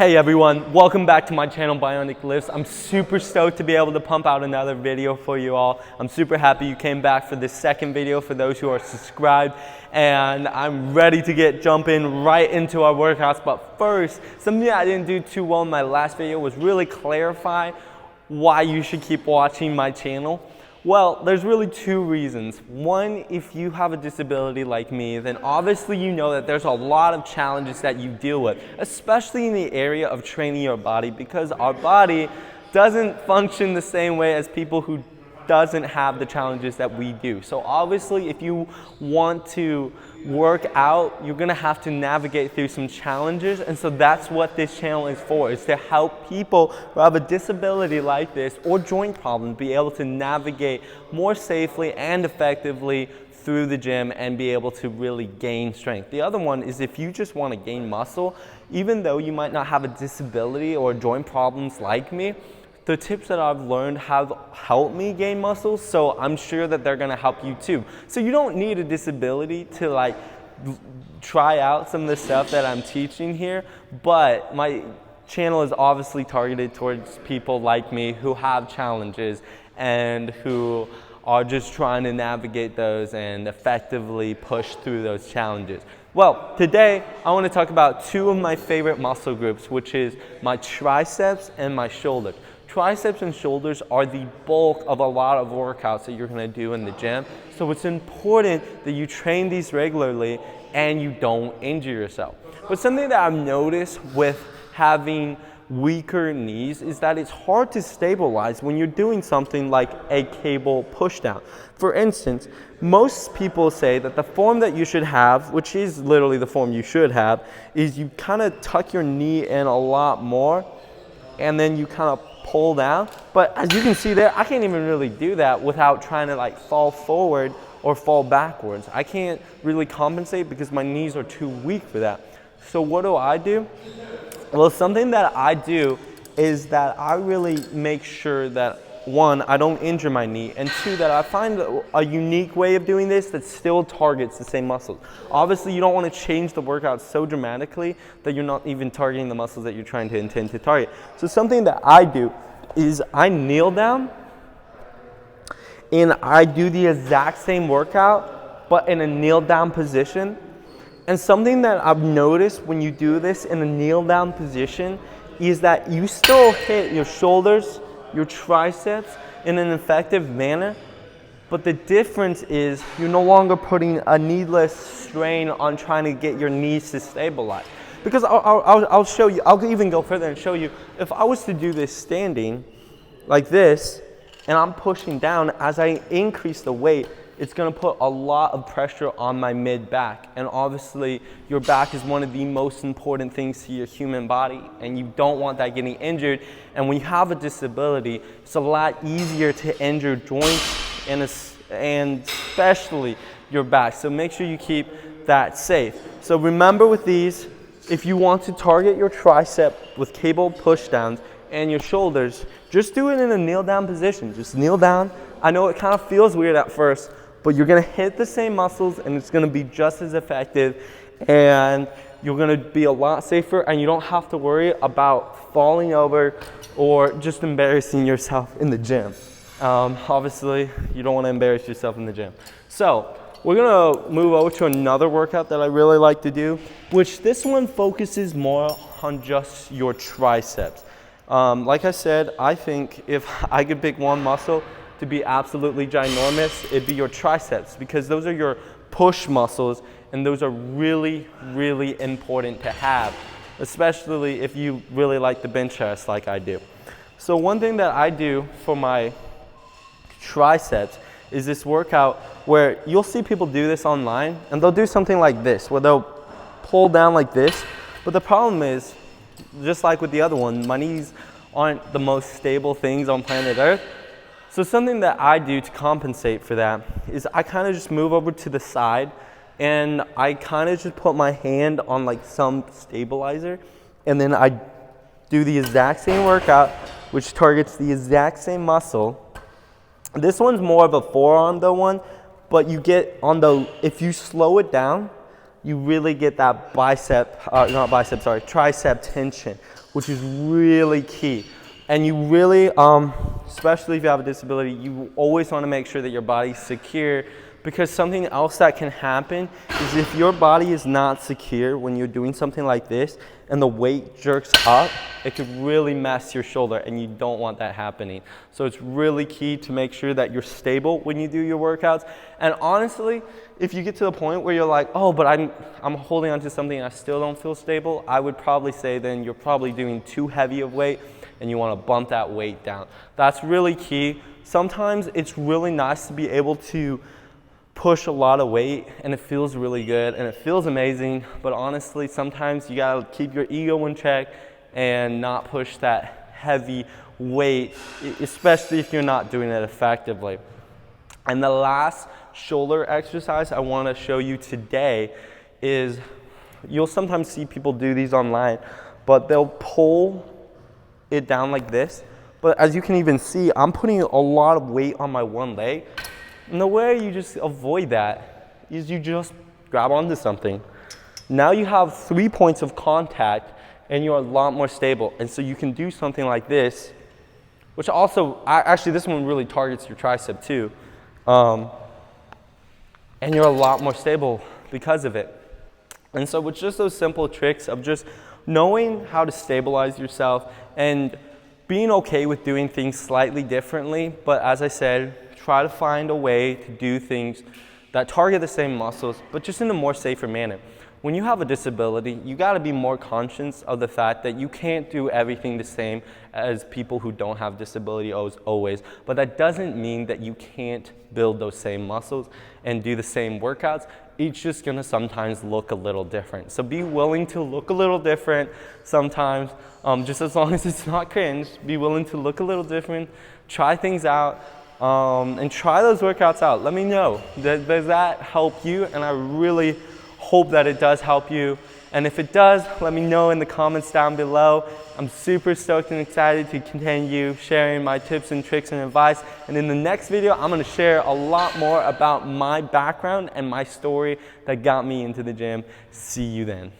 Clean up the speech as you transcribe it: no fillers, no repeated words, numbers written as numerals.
Hey everyone, welcome back to my channel Bionic Lifts. I'm super stoked to be able to pump out another video for you all. I'm super happy you came back for this second video for those who are subscribed, and I'm ready to jump in right into our workouts. But first, something I didn't do too well in my last video was really clarify why you should keep watching my channel. Well, there's really two reasons. One, if you have a disability like me, then obviously you know that there's a lot of challenges that you deal with, especially in the area of training your body, because our body doesn't function the same way as people who doesn't have the challenges that we do. So obviously if you want to work out, you're gonna have to navigate through some challenges, and so that's what this channel is for, is to help people who have a disability like this or joint problems be able to navigate more safely and effectively through the gym and be able to really gain strength. The other one is if you just want to gain muscle, even though you might not have a disability or joint problems like me, the tips that I've learned have helped me gain muscles, so I'm sure that they're gonna help you too. So you don't need a disability to try out some of the stuff that I'm teaching here, but my channel is obviously targeted towards people like me who have challenges and who are just trying to navigate those and effectively push through those challenges. Well, today I want to talk about two of my favorite muscle groups, which is my triceps and my shoulders. Triceps and shoulders are the bulk of a lot of workouts that you're going to do in the gym. So it's important that you train these regularly and you don't injure yourself. But something that I've noticed with having weaker knees is that it's hard to stabilize when you're doing something like a cable pushdown. For instance, most people say that the form that you should have, which is literally the form you should have, is you kind of tuck your knee in a lot more and then you kind of pull down. But as you can see there, I can't even really do that without trying to fall forward or fall backwards. I can't really compensate because my knees are too weak for that. So what do? Well, something that I do is that I really make sure that, one, I don't injure my knee, and two, that I find a unique way of doing this that still targets the same muscles. Obviously, you don't want to change the workout so dramatically that you're not even targeting the muscles that you're trying to intend to target. So something that I do is I kneel down and I do the exact same workout, but in a kneel down position. And something that I've noticed when you do this in a kneel down position is that you still hit your shoulders, your triceps in an effective manner, but the difference is you're no longer putting a needless strain on trying to get your knees to stabilize. Because I'll show you, I'll even go further and show you, if I was to do this standing like this and I'm pushing down, as I increase the weight, it's going to put a lot of pressure on my mid-back. And obviously, your back is one of the most important things to your human body, and you don't want that getting injured. And when you have a disability, it's a lot easier to injure joints and especially your back. So make sure you keep that safe. So remember with these, if you want to target your tricep with cable pushdowns and your shoulders, just do it in a kneel down position. Just kneel down. I know it kind of feels weird at first, but you're gonna hit the same muscles and it's gonna be just as effective, and you're gonna be a lot safer, and you don't have to worry about falling over or just embarrassing yourself in the gym. Obviously, you don't wanna embarrass yourself in the gym. So, we're gonna move over to another workout that I really like to do, which this one focuses more on just your triceps. Like I said, I think if I could pick one muscle to be absolutely ginormous, it'd be your triceps, because those are your push muscles, and those are really, really important to have, especially if you really like the bench press like I do. So one thing that I do for my triceps is this workout where you'll see people do this online, and they'll do something like this, where they'll pull down like this, but the problem is, just like with the other one, my knees aren't the most stable things on planet Earth. So something that I do to compensate for that is I kind of just move over to the side, and I kind of just put my hand on some stabilizer, and then I do the exact same workout, which targets the exact same muscle. This one's more of a forearm though one, but you get if you slow it down, you really get that tricep tension, which is really key. And you really, especially if you have a disability, you always want to make sure that your body's secure, because something else that can happen is if your body is not secure when you're doing something like this and the weight jerks up, it could really mess your shoulder, and you don't want that happening. So it's really key to make sure that you're stable when you do your workouts. And honestly, if you get to the point where you're like, oh, but I'm holding on to something and I still don't feel stable, I would probably say then you're probably doing too heavy of weight and you want to bump that weight down. That's really key. Sometimes it's really nice to be able to push a lot of weight and it feels really good and it feels amazing, but honestly, sometimes you gotta keep your ego in check and not push that heavy weight, especially if you're not doing it effectively. And the last shoulder exercise I want to show you today is, you'll sometimes see people do these online, but they'll pull it down like this. But as you can even see, I'm putting a lot of weight on my one leg. And the way you just avoid that is you just grab onto something. Now you have 3 points of contact and you're a lot more stable. And so you can do something like this, which also, actually this one really targets your tricep too. And you're a lot more stable because of it. And so with just those simple tricks of just knowing how to stabilize yourself and being okay with doing things slightly differently, but as I said, try to find a way to do things that target the same muscles, but just in a more safer manner. When you have a disability, you gotta be more conscious of the fact that you can't do everything the same as people who don't have disability always, but that doesn't mean that you can't build those same muscles and do the same workouts. It's just gonna sometimes look a little different. So be willing to look a little different sometimes, just as long as it's not cringe. Be willing to look a little different, try things out, and try those workouts out. Let me know, does that help you? And I really hope that it does help you. And if it does, let me know in the comments down below. I'm super stoked and excited to continue sharing my tips and tricks and advice. And in the next video, I'm gonna share a lot more about my background and my story that got me into the gym. See you then.